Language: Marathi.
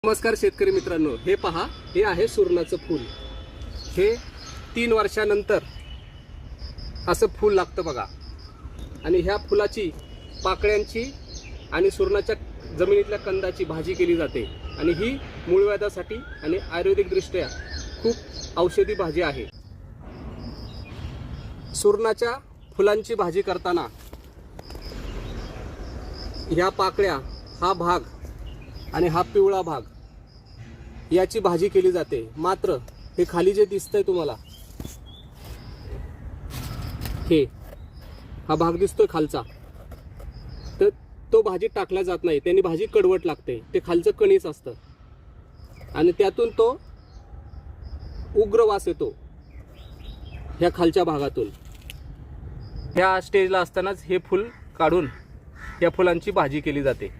नमस्कार शेतकरी मित्रांनो, हे पहा, हे आहे सुरणाचं फूल। हे 3 वर्षानंतर असं फूल लागतं बघा। आणि ह्या फुलाची पाकळ्यांची आणि सुरणाच्या जमिनीतल्या कंदाची भाजी केली जाते। आणि ही मूळव्याधासाठी आणि आयुर्वेदिक दृष्ट्या खूप औषधी भाजी आहे। सुरणाच्या फुलांची भाजी करताना ह्या पाकळ्या, हा भाग आणि हा पिवळा भाग याची भाजी केली जाते। मात्र हे खाली जे दिसतंय तुम्हाला, हा भाग दिसतोय खालचा, तर तो भाजीत टाकला जात नाही। त्यांनी भाजी कडवट लागते। ते खालचं कणीच असतं आणि त्यातून तो उग्र वास येतो ह्या खालच्या भागातून। ह्या स्टेजला असतानाच हे फूल काढून या फुलांची भाजी केली जाते।